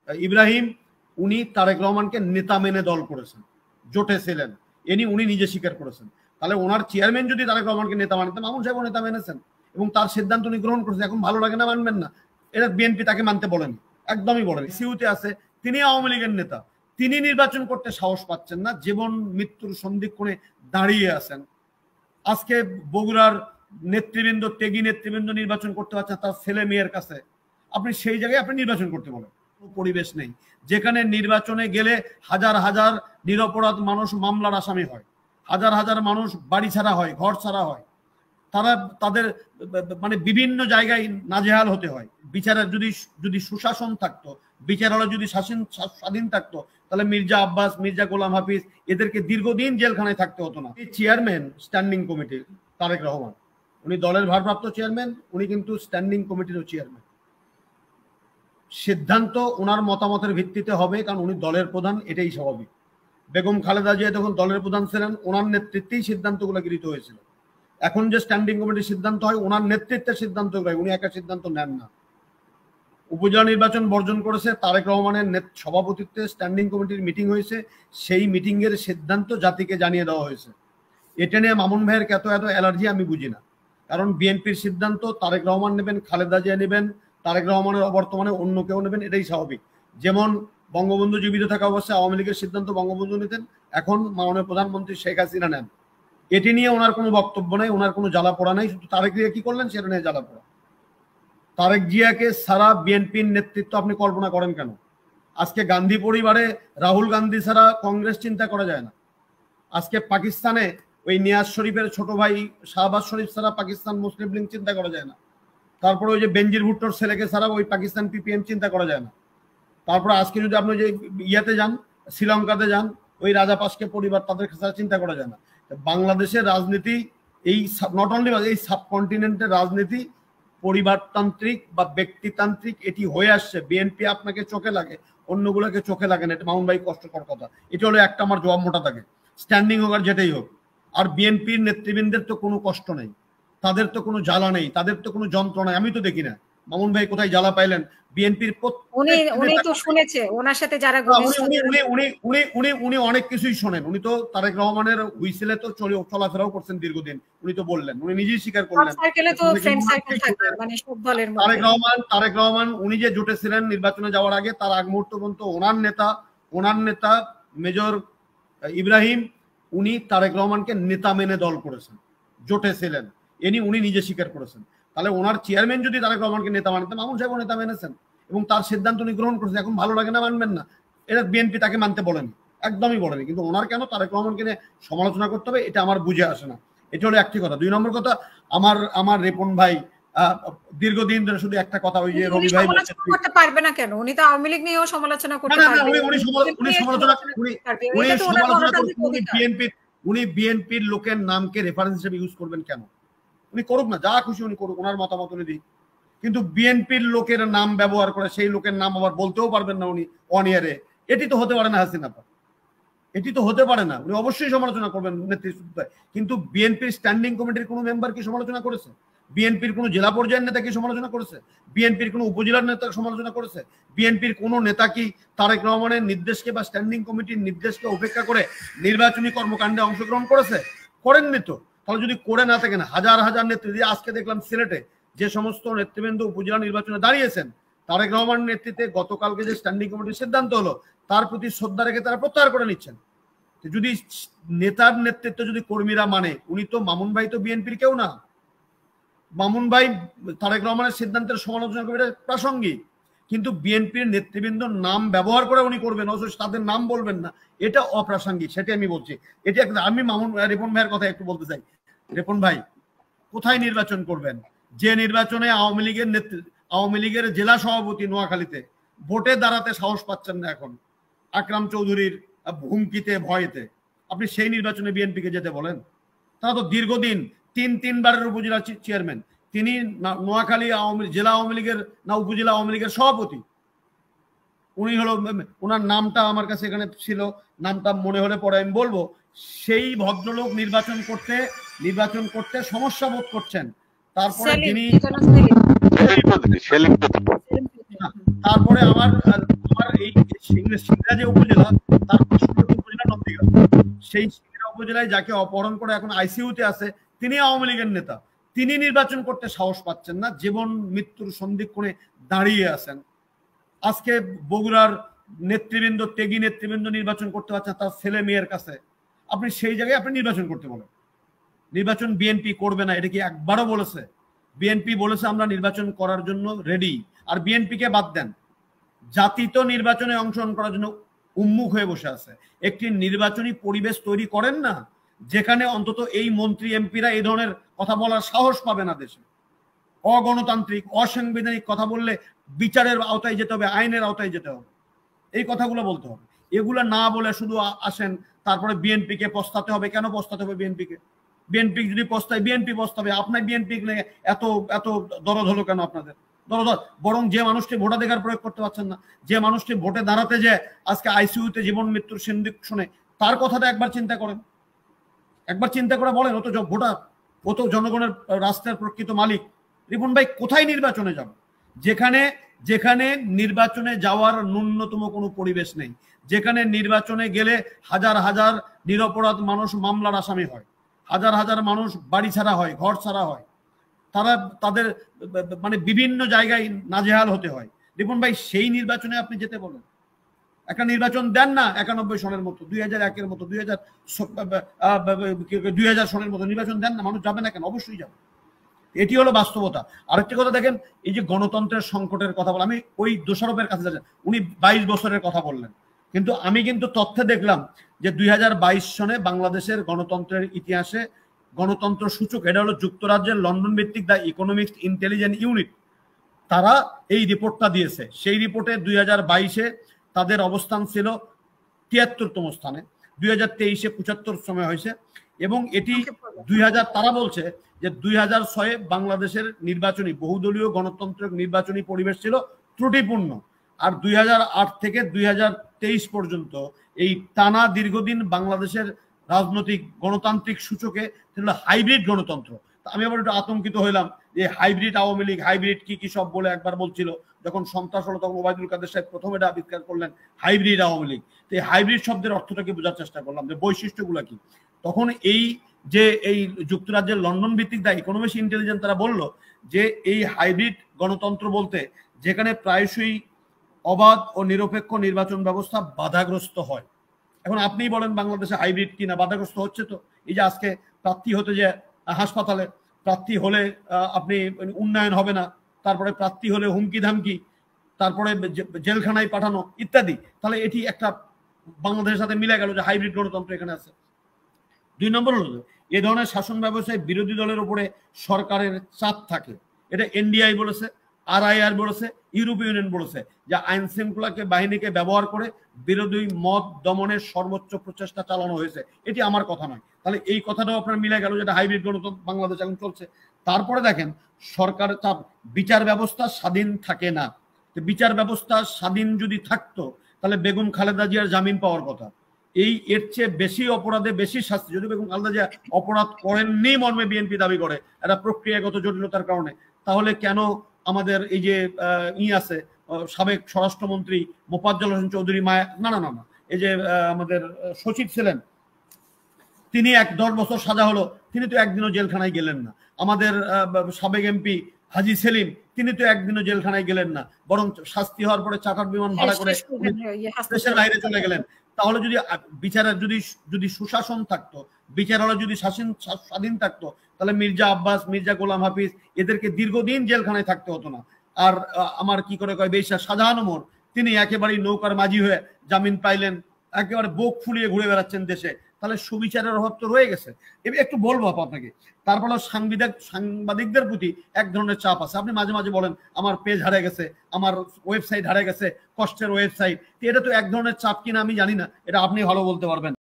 ইব্রাহিম উনি তারেক রহমানকে নেতা মেনে দল করেছেন, জোটে ছিলেন, উনি নিজে স্বীকার করেছেন। তাহলে ওনার চেয়ারম্যান যদি তারেক রহমানকে নেতা মানেন, মামুন সাহেব নেতা মেনেছেন এবং তার সিদ্ধান্ত উনি গ্রহণ করেছেন। এখন ভালো লাগে না, মানবেন না, এটা বিএনপি তাকে মানতে বলেনি, একদমই বলেনি। সিউতে আছে, তিনি আওয়ামী লীগের নেতা, তিনি নির্বাচন করতে সাহস পাচ্ছেন না, জীবন মৃত্যুর সন্ধিক্ষণে দাঁড়িয়ে আছেন। আজকে বগুড়ার নেতৃবৃন্দ, ত্যাগী নেতৃবৃন্দ নির্বাচন করতে পারছেন তার ছেলে মেয়ের কাছে, আপনি সেই জায়গায় আপনি নির্বাচন করতে বলেন। পরিবেশ নেই যেখানে নির্বাচনে গেলে হাজার হাজার নিরপরাধ মানুষ মামলার আসামি হয়, হাজার হাজার মানুষ বাড়ি ছাড়া হয়, ঘর ছাড়া হয়, তারা তাদের মানে বিভিন্ন জায়গায় নাজেহাল হতে হয়। বিচারের যদি সুশাসন থাকতো, বিচারালয় যদি স্বাধীন থাকতো, তাহলে মির্জা আব্বাস, মির্জা গোলাম হাফিজ এদেরকে দীর্ঘদিন জেলখানায় থাকতে হতো না। Chairman standing committee Tarique Rahman, উনি দলের ভারপ্রাপ্ত চেয়ারম্যান, উনি কিন্তু স্ট্যান্ডিং কমিটিরও চেয়ারম্যান। সিদ্ধান্ত ওনার মতামতের ভিত্তিতে হবে, কারণ উনি দলের প্রধান, এটাই স্বাভাবিক। বেগম খালেদা জিয়া যখন দলের প্রধান ছিলেন, ওনার নেতৃত্বেই সিদ্ধান্তগুলো গৃহীত হয়েছিল। এখন যে স্ট্যান্ডিং কমিটির সিদ্ধান্ত হয়, ওনার নেতৃত্বের সিদ্ধান্ত হয়, উনি একা সিদ্ধান্ত নেন না। উপজেলা নির্বাচন বর্জন করেছে, তারেক রহমানের সভাপতিত্বে স্ট্যান্ডিং কমিটির মিটিং হয়েছে, সেই মিটিং এর সিদ্ধান্ত জাতিকে জানিয়ে দেওয়া হয়েছে। এটা নিয়ে মামুন ভাইয়ের এত অ্যালার্জি আমি বুঝি না, কারণ বিএনপির সিদ্ধান্ত তারেক রহমান নেবেন, খালেদা জিয়া নেবেন, তারেক রহমানের অবর্তমানে অন্য কেউ নেবেন, এটাই স্বাভাবিক। যেমন বঙ্গবন্ধু জীবিত থাকা অবস্থায় আওয়ামী লীগের সিদ্ধান্ত বঙ্গবন্ধু নিতেন, এখন মাননীয় প্রধানমন্ত্রী শেখ হাসিনা নেন। এটি নিয়ে ওনার কোনো বক্তব্য নাই, ওনার কোনো জ্বালা পোড়া নাই, শুধু তারেক জিয়া কি করলেন সেটা নিয়ে জ্বালা পোড়া। তারেক জিয়াকে সারা বিএনপির নেতৃত্ব আপনি কল্পনা করেন কেন? আজকে গান্ধী পরিবারে রাহুল গান্ধী ছাড়া কংগ্রেস চিন্তা করা যায় না। আজকে পাকিস্তানে ওই নিয়াজ শরীফের ছোট ভাই শাহবাজ শরীফ ছাড়া পাকিস্তান মুসলিম লীগ চিন্তা করা যায় না। তারপরে ওই যে বেনজির ভুট্টোর ছেলেকে ছাড়া ওই পাকিস্তান পিপিএম চিন্তা করা যায় না। তারপরে আজকে যদি আপনি যে ইয়াতে যান, শ্রীলঙ্কাতে যান, ওই রাজাপাকসে পরিবার, তাদের ছাড়া চিন্তা করা যায় না। বাংলাদেশের রাজনীতি, এই নট অনলি এই সাবকন্টিনেন্টের রাজনীতি পরিবারতান্ত্রিক বা ব্যক্তিতান্ত্রিক এটি হয়ে আসছে। বিএনপি আপনাকে চোখে লাগে, অন্যগুলোকে চোখে লাগে না, এটা মামুন ভাই কষ্টকর কথা। এটা হলো একটা আমার জবাব মোটা থাকে, স্ট্যান্ডিং হোক আর যেটাই হোক। আর বিএনপির নেতৃবৃন্দের তো কোনো কষ্ট নেই, তাদের তো কোনো জ্বালা নেই, তাদের তো কোনো যন্ত্রণা আমি তো দেখি না। মামুন ভাই কোথায় জ্বালা পাইলেন? বিএনপির উনি তো শুনেছে, ওনার সাথে যারা উনি অনেক কিছুই শোনেন। উনি তো তারেক রহমানের হুইসেলে তো চলাফেরাও করছেন দীর্ঘদিন, উনি তো বললেন, উনি নিজেই স্বীকার করলেন। তারেক রহমান উনি যে জোটে ছিলেন নির্বাচনে যাওয়ার আগে, তার আগ মুহূর্ত পর্যন্ত ওনার নেতা মেজর ইব্রাহিম উনি তারেক রহমানকে নেতা মেনে দল করেছেন, জোটে ছিলেন, উনি নিজে স্বীকার করেছেন। তাহলে ওনার চেয়ারম্যান যদি তারেক রহমানকে নেতা মানেন, মামুন সাহেব নেতা মেনেছেন এবং তার সিদ্ধান্ত উনি গ্রহণ করেছেন। এখন ভালো লাগে না, মানবেন না, এটা বিএনপি তাকে মানতে বলেনি, একদমই বলেনি। কিন্তু ওনার কেন তারেক রহমানকে নিয়ে সমালোচনা করতে হবে, এটা আমার বুঝে আসে না। এটা হলো একটি কথা। দুই নম্বর কথা, আমার রিপন ভাই দীর্ঘদিন ধরে শুধু একটা কথা, ওই যে রবি ভাই করতে পারবে না কেন? উনি তো আওয়ামী লীগ নিয়েও সমালোচনা করতে পারবেন। উনি বিএনপির লোকের নামকে রেফারেন্স হিসেবে ইউজ করবেন কেন? উনি করুক না, যা খুশি উনি করুক, ওনার মতামত উনি দিক। কিন্তু বিএনপির লোকের নাম ব্যবহার করে সেই লোকের নাম আবার বলতেও পারবেন না উনি অন ইয়ারে। এটি তো হতে পারে না হাসিনা, এটি তো হতে পারে না। উনি অবশ্যই সমালোচনা করবেন নেতৃত্ব, কিন্তু বিএনপির স্ট্যান্ডিং কমিটির কোনো মেম্বার কি সমালোচনা করেছে? বিএনপির কোনো জেলা পর্যায়ের নেতা কি সমালোচনা করেছে? বিএনপির কোনো উপজেলার নেতা সমালোচনা করেছে? বিএনপির কোনো নেতা কি তারেক রহমানের নির্দেশকে বা স্ট্যান্ডিং কমিটির নির্দেশকে উপেক্ষা করে নির্বাচনী কর্মকাণ্ডে অংশগ্রহণ করেছে? করেননি তো। তাহলে যদি করে না থাকেন, হাজার হাজার নেতৃত্ব, আজকে দেখলাম সিলেটে যে সমস্ত নেতৃবৃন্দ উপজেলা নির্বাচনে দাঁড়িয়েছেন, তারেক রহমানের নেতৃত্বে গতকালকে যে স্ট্যান্ডিং কমিটির সিদ্ধান্ত হলো, তার প্রতি শ্রদ্ধা রেখে তারা প্রত্যাহার করে নিচ্ছেন। যদি নেতার নেতৃত্ব যদি কর্মীরা মানে, উনি তো মামুন ভাই তো বিএনপির কেউ না। মামুন ভাই তারেক রহমানের সিদ্ধান্তের সমালোচনা করবে, এটা প্রাসঙ্গিক, কিন্তু বিএনপির নেতৃবৃন্দর নাম ব্যবহার করে উনি করবেন, অথচ তাদের নাম বলবেন না, এটা অপ্রাসঙ্গিক। সেটা আমি বলছি। এটি আমি রিপন ভাইয়ের কথা একটু বলতে চাই। রিপন ভাই কোথায় নির্বাচন করবেন? যে নির্বাচনে আওয়ামী লীগের জেলা সভাপতি নোয়াখালীতে ভোটে দাঁড়াতে সাহস পাচ্ছেন না এখন আকরাম চৌধুরীর হুমকিতে, ভয়েতে, আপনি সেই নির্বাচনে বিএনপিকে যেতে বলেন? তারা তো দীর্ঘদিন তিনবারের উপজেলা চেয়ারম্যান, তিনি নোয়াখালী জেলা আওয়ামী লীগের না উপজেলা আওয়ামী লীগের সভাপতি। উনি হলো, ওনার নামটা আমার কাছে এখানে ছিল, নামটা মনে হলে পরে আমি বলবো। সেই ভদ্রলোক নির্বাচন করতে সমস্যা বোধ করছেন। তারপরে আমার সিংড়া যে উপজেলা, তার পার্শ্ববর্তী উপজেলা নন্দীগ্রাম, সেই সিংড়া উপজেলায় যাকে অপহরণ করে এখন আইসিইউতে আছে তিনি আওয়ামী লীগের নেতা, তিনি নির্বাচন করতে সাহস পাচ্ছেন না, জীবন মৃত্যুর সন্ধিক্ষণে দাঁড়িয়ে আছেন। আজকে বগুড়ার নেতৃবৃন্দ, ত্যাগী নেতৃবৃন্দ নির্বাচন করতে পারছেন তার ছেলে মেয়ের কাছে, আপনি সেই জায়গায় আপনি নির্বাচন করতে বলেন। নির্বাচন বিএনপি করবে না, এটা কি একবারও বলেছে? বিএনপি বলেছে আমরা নির্বাচন করার জন্য রেডি। আর বিএনপিকে বাদ দেন, জাতি তো নির্বাচনে অংশগ্রহণ করার জন্য উন্মুখ হয়ে বসে আছে। একটি নির্বাচনী পরিবেশ তৈরি করেন না, যেখানে অন্তত এই মন্ত্রী এমপিরা এই ধরনের কথা বলার সাহস পাবে না। দেশে অগণতান্ত্রিক অসাংবিধানিক কথা বললে বিচারের আওতায় যেতে হবে, আইনের আওতায় যেতে হবে, এই কথাগুলো বলতে হবে। এগুলো না বলে শুধু আসেন, তারপরে বিএনপিকে পস্তাতে হবে। কেন পস্তাতে হবে বিএনপিকে? বিএনপি যদি পস্তায়, বিএনপি পস্তাবে। আপনার বিএনপি এত এত দরদ হলো কেন আপনাদের? দরদ বরং যে মানুষটি ভোটাধিকার প্রয়োগ করতে পারছেন না, যে মানুষটি ভোটে দাঁড়াতে যায় আজকে আইসিইউতে জীবন মৃত্যুর সিন্দিক শুনে, তার কথাটা একবার চিন্তা করেন, একবার চিন্তা করে বলেন। ও তো ভোটার, ও তো জনগণের রাষ্ট্রের প্রকৃত মালিক। রিপন ভাই, কোথায় নির্বাচনে যাব? যেখানে যেখানে নির্বাচনে যাওয়ার ন্যূনতম কোনো পরিবেশ নেই, যেখানে নির্বাচনে গেলে হাজার হাজার নিরপরাধ মানুষ মামলার আসামি হয়, হাজার হাজার মানুষ বাড়ি ছাড়া হয়, ঘর ছাড়া হয়, তাদের মানে বিভিন্ন জায়গায় নাজেহাল হতে হয়। রিপন ভাই, সেই নির্বাচনে আপনি যেতে বলেন? একটা নির্বাচন দেন না 91 সনের মতো, 2001-এর মতো, 2000 সনের মতো নির্বাচন দেন না। মানুষ যাবে না কেন? অবশ্যই যাবে। এটি হলো বাস্তবতা। আরেকটি কথা দেখেন, এই যে গণতন্ত্রের সংকটের কথা বলে, আমি ওই দোষারোপের কাছে যাচ্ছি। উনি 22 বছরের কথা বললেন, কিন্তু আমি কিন্তু তথ্যে দেখলাম যে 2022 সনে বাংলাদেশের গণতন্ত্রের ইতিহাসে গণতন্ত্র সূচক, এটা হলো যুক্তরাজ্যের লন্ডন ভিত্তিক দ্য ইকোনমিক্স ইন্টেলিজেন্স ইউনিট, তারা এই রিপোর্টটা দিয়েছে। সেই রিপোর্টে 2022-এ তাদের অবস্থান ছিল 73তম স্থানে, 2023-এ 75 হয়েছে। এবং এটি 2000, তারা বলছে যে 2006-এ বাংলাদেশের নির্বাচনী বহুদলীয় গণতন্ত্রের নির্বাচনী পরিবেশ ছিল ত্রুটিপূর্ণ। আর 2008 থেকে 2023 পর্যন্ত এই টানা দীর্ঘদিন বাংলাদেশের রাজনৈতিক গণতান্ত্রিক সূচকে ছিল হাইব্রিড গণতন্ত্র। আমি আবার একটু আতঙ্কিত হইলাম যে হাইব্রিড আওয়ামী লীগ, হাইব্রিড কি সব বলে একবার বলছিল। যখন সন্ত্রাস হলো তখন ওবায়দুল কাদের সাহেব প্রথম এটা আবিষ্কার করলেন, হাইব্রিড আওয়ামী লীগ। তো এই হাইব্রিড শব্দের অর্থটাকে বোঝার চেষ্টা করলাম, যে বৈশিষ্ট্যগুলো কি। তখন এই যে এই যুক্তরাজ্যের লন্ডন ভিত্তিক দ্য ইকোনমিক্স ইন্টেলিজেন্স, তারা বলল যে এই হাইব্রিড গণতন্ত্র বলতে যেখানে প্রায়শই অবাধ ও নিরপেক্ষ নির্বাচন ব্যবস্থা বাধাগ্রস্ত হয়। এখন আপনিই বলেন বাংলাদেশে হাইব্রিড কিনা বাধাগ্রস্ত হচ্ছে? তো এই যে আজকে প্রার্থী হতে যে হাসপাতালে, প্রার্থী হলে আপনি উন্নয়ন হবে না, তারপরে প্রার্থী হলে হুমকি ধামকি, তারপরে জেলখানায় পাঠানো ইত্যাদি, তাহলে এটি একটা বাংলাদেশের সাথে মিলে গেল যে হাইব্রিড গণতন্ত্র এখানে আছে। 2 নম্বর হলো এ ধরনের শাসন ব্যবস্থায় বিরোধী দলের উপরে সরকারের চাপ থাকে। এটা এনডিআই বলেছে, RIR বলেছে, ইউরোপীয় ইউনিয়ন বলেছে, যে আইন শৃঙ্খলাকে বাহিনীকে ব্যবহার করে বিরোধী মত দমনের সর্বোচ্চ প্রচেষ্টা চালানো হয়েছে। এটি আমার কথা নয়। তাহলে এই কথাটাও আপনার মিলে গেল, যেটা হাইব্রিড গণতন্ত্র বাংলাদেশ এখন চলছে। তারপরে দেখেন, সরকারের চাপ, বিচার ব্যবস্থা স্বাধীন থাকে না। বিচার ব্যবস্থা স্বাধীন যদি থাকতো তাহলে বেগম খালেদা জিয়ার জামিন পাওয়ার কথা। এর চেয়ে বেশি অপরাধে বেশি শাস্তি, যদি বেগম খালেদা জিয়া অপরাধ করেননি মর্মে বিএনপি দাবি করে একটা প্রক্রিয়াগত জটিলতার কারণে, তাহলে কেন আমাদের এই যে আছে সাবেক স্বরাষ্ট্রমন্ত্রী মোফাজ্জল হোসেন চৌধুরী মায়া, না না না না, এই যে আমাদের সচিব ছিলেন, তিনি 10 বছর সাজা হলো, তিনি তো একদিনও জেলখানায় গেলেন না। আমাদের সাবেক এমপি হাজি সেলিম, তিনি তো একদিনও জেলখানায় গেলেন না, বরং শাস্তি হওয়ার পরে চার্টার বিমান ভাড়া করে দেশের বাইরে চলে গেলেন। তাহলে যদি বিচারের যদি সুশাসন থাকতো, বিচারালয় যদি স্বাধীন থাকতো, তাহলে মির্জা আব্বাস, মির্জা গোলাম হাফিজ এদেরকে দীর্ঘদিন জেলখানায় থাকতে হতো না। আর আমার কি করে কয় বেশা শাহজাহান ওমর, তিনি একেবারেই নৌকার মাঝি হয়ে জামিন পাইলেন, একেবারে বুক ফুলিয়ে ঘুরে বেড়াচ্ছেন দেশে। তাহলে সুবিচারের অভাব তো রয়ে গেছে। একটু বলবো আপনাকে, তারপরে সাংবাদিকদের প্রতি এক ধরনের চাপ আছে। আপনি মাঝে মাঝে বলেন আমার পেজ হারিয়ে গেছে, আমার ওয়েবসাইট হারিয়ে গেছে, কষ্টের ওয়েবসাইট। এটা তো এক ধরনের চাপ কিনা আমি জানি না, এটা আপনি ভালো বলতে পারবেন।